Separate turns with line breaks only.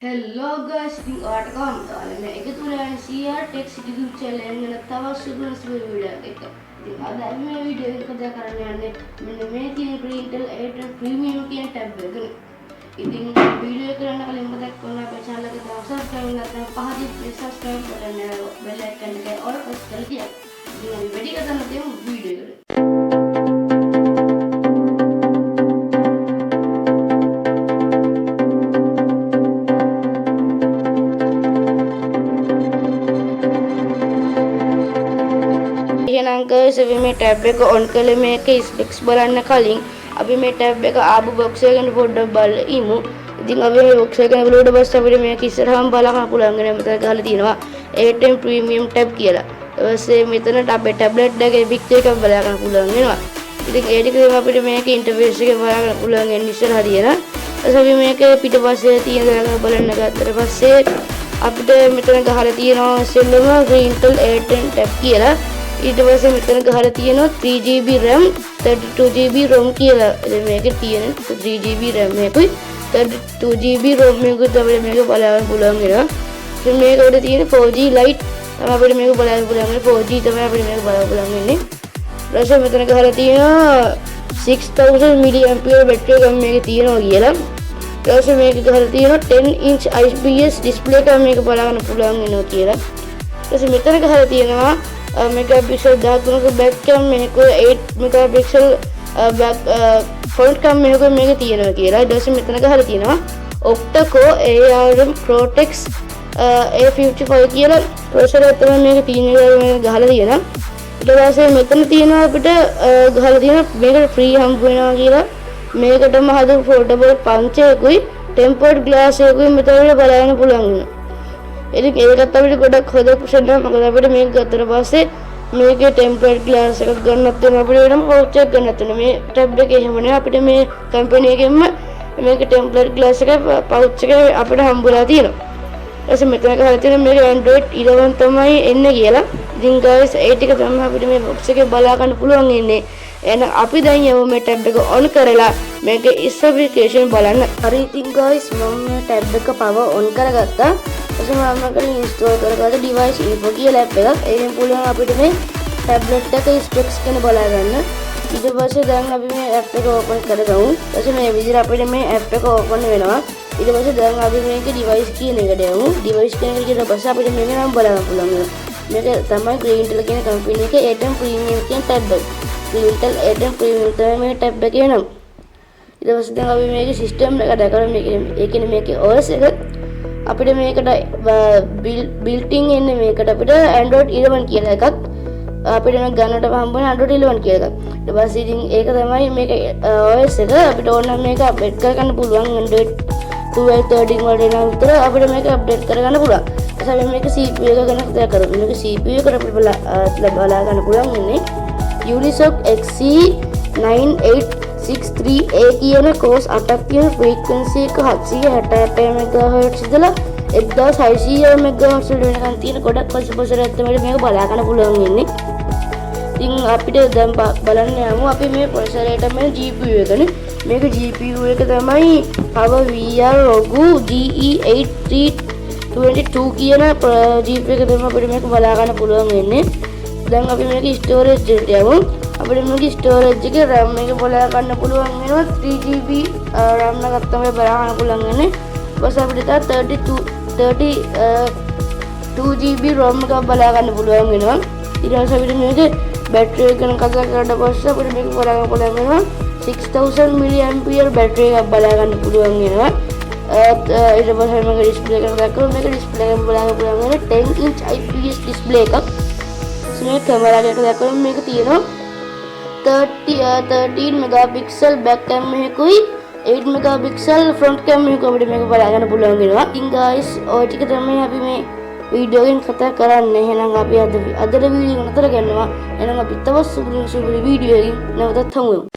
Hello guys, ඉතින් ඔයාලට කවුරුද? ඔයාලා මේ එකතු වෙලා CR Tech YouTube channel එක ගැන තවත් සුපිරි වීඩියෝ එකක්. ඉතින් අද අපි මේ වීඩියෝ එක කතා කරන්න යන්නේ මෙන්න මේ තියෙන Intel A10 Premium කියන ටැබ් එක ගැන. ඉතින් වීඩියෝ එක කරන්න කලින් මතක් කරගන්න අපේ channel එක subscribe නැත්නම් පහදින් subscribe කරන්න bell icon එක all press කරලා තියන්න. ඉතින් අපි වැඩි කතා නොකරමු වීඩියෝ එකට. එහෙනම් guys අපි මේ ටැබ් එක on කළේ මේකේ specs බලන්න කලින් අපි මේ ටැබ් එක ආපු box එක ගැන පොඩ්ඩක් බලලා ඉමු. ඉතින් අපි මේ box එක ගැන බලුවට පස්සේ අපිට මේක ඉස්සරහම බලන්න පුළුවන් වෙන මෙතන ගහලා තියෙනවා A10 Premium tab කියලා. ඊට පස්සේ මෙතනට අපේ ටැබ්ලට් එකේ picture එකක් බලා ගන්න පුළුවන් වෙනවා. ඉතින් ඒ ටික තමයි අපිට මේකේ interface එක බලා ගන්න පුළුවන් වෙන ඉස්සරහ තියෙන. ඊට අපි මේකේ පිටපස්සේ තියෙන දේ බලන්න ගත්තට පස්සේ අපිට මෙතන ගහලා තියෙනවා සෙල්ලම Intel A10 tab කියලා. ඊට පස්සේ මෙතන ගහලා තියෙනවා 3GB RAM 32GB ROM කියලා. ඉතින් මේකේ තියෙන 3GB RAM එකකුයි 32GB ROM එකකුයි තමයි මේක බලන්න පුළුවන් වෙනවා. ඉතින් මේක උඩ තියෙන 4G Lite තමයි අපිට මේක බලන්න පුළුවන් වෙන්නේ. 4G තමයි අපිට මේක බලන්න පුළුවන් වෙන්නේ. ඊට පස්සේ මෙතන ගහලා තියෙනවා 6000 mAh බැටරි එකක් මේකේ තියෙනවා කියලා. ඊට පස්සේ මේක ගහලා තියෙනවා 10-inch IPS display එකක් මේක බලන්න පුළුවන් වෙනවා කියලා. ඊට පස්සේ මෙතන ගහලා තියෙනවා megapixel 13ක back cam මේක 8 megapixel back front cam මේක තියෙනවා කියලා. ඊට පස්සේ මෙතන ගහලා තියෙනවා octa core ARM Cortex A55 කියලා processor එක තමයි මේක තියෙනවා මේක ගහලා තියෙනවා. ඊට පස්සේ මෙතන තියෙනවා අපිට ගහලා තියෙනවා මේක free හම්බ වෙනවා කියලා. මේකටම හදපු foldable පංචයකුයි tempered glass එකකුයි මෙතන බලන්න පුළුවන් වෙනවා. ඉතින් ඒකත් අපිට ගොඩක් හොඳ ඔප්ෂන් එකක්. මොකද අපිට මේක ගත්තට පස්සේ මේකේ ටෙම්පරේචර් ග්ලාස් එකක් ගන්නත් වෙනවා. අපිට වෙනම පවුච් එකක් ගන්නත් වෙනවා. මේ ටැබ් එකේ එහෙම නෙවෙයි. අපිට මේ කම්පැනි එකෙන්ම මේක ටෙම්පරේචර් ග්ලාස් එක පවුච් එක අපිට හම්බුලා තියෙනවා. ඊට මෙතන ගහලා තියෙන මේක Android 11 තමයි එන්නේ කියලා. ඉතින් guys ඒ ටික තමයි අපිට මේ box එකේ බලා ගන්න පුළුවන් ඉන්නේ. එහෙනම් අපි දැන් යමු මේ ටැබ් එක on කරලා මේකේ ස්පෙસિෆිකේෂන් බලන්න. හරි ඉතින් guys මම මේ ටැබ් එක power on කරගත්තා. මම කලින් ඉන්ස්ටෝල් කරගත්ත device info කියලා app එකක්. ඒකෙන් පුළුවන් අපිට මේ ටැබ්ලට් එකේ specs ගැන බලා ගන්න. ඊට පස්සේ දැන් අපි මේ app එක open කරගමු. ඊට මේ විදිහට අපිට මේ app එක open වෙනවා. ඊට පස්සේ දැන් අපි මේකේ device කියන එකට යමු. device කියන එකට ගිහලා පස්සේ අපිට මේක නම් බලන්න පුළුවන් වෙනවා. මේක තමයි Intel කියන කම්පැනි එකේ A10 Premium කියන ටැබ් එක. Intel A10 Premium තමයි මේ ටැබ් එකේ නම. ඊට පස්සේ දැන් අපි මේකේ system එක දැකලා ඒ කියන්නේ මේකේ OS එක අපිට මේකට built-in එන්නේ මේකට අපිට Android 11 කියලා එකක්. අපිට මේ ගන්නට හම්බුනේ Android 11 කියලා එකක්. ඊට පස්සේ ඉතින් ඒක තමයි මේක OS එක. අපිට ඕන නම් මේක අප්ඩේට් කරගන්න පුළුවන්. Android 12 13 වලට එන විතර අපිට මේක අප්ඩේට් කරගන්න පුළුවන්. ඊට මේක CPU එක ගැන කතා කරමු. මේක CPU එකට අපිට බලා ගන්න පුළුවන් ඉන්නේ Unisoc XC9863A කියන කෝස් 8ක් තියෙන frequency එක 768 MHz ඉඳලා 1600 MHz වෙනකන් තියෙන ගොඩක් processor එකක් තමයි මේක බලා ගන්න පුළුවන් ඉන්නේ. ඉතින් අපිට දැන් බලන්න යමු අපි මේ processor එකට මේ GPU එකනේ. මේක GPU එක තමයි PowerVR Rogu GE8322 කියන GPU එක තමයි අපිට මේක බලා ගන්න පුළුවන් වෙන්නේ. දැන් අපි මේක storage එකට යමු. අපිට මේක storage එකේ RAM එක බලා ගන්න පුළුවන් වෙනවා 3GB RAM එකක් තමයි බලා ගන්න පුළුවන් වෙන්නේ. ඊපස්ස අපිට 32GB ROM එකක් බලා ගන්න පුළුවන් වෙනවා. ඊට පස්සේ අපිට මේක බැටරි එක ගැන කතා කරලා පස්සේ අපිට මේක බලා ගන්න පුළුවන් වෙනවා 6000 mAh බැටරි එකක් බලා ගන්න පුළුවන් වෙනවා. ඊට පස්සේ මේක ඩිස්ප්ලේ එක දැක්කම මේක ඩිස්ප්ලේ එක බලා ගන්න පුළුවන් වෙනවා 10-inch IPS ඩිස්ප්ලේ එකක්. මේ කැමරා එක දැක්කම මේක තියෙනවා 13 megapixel back cam එකකුයි 8 megapixel front cam එකකුයි අපිට මේක බලා ගන්න පුළුවන් වෙනවා. ඉතින් guys ඔය ටික තමයි අපි මේ වීඩියෝ එකෙන් කතා කරන්නේ. එහෙනම් අපි අද වීඩියෝ එක නතර කරනවා. එහෙනම් අපි තවත් සුපිරි වීඩියෝ එකකින් නැවතත් හමු වෙමු.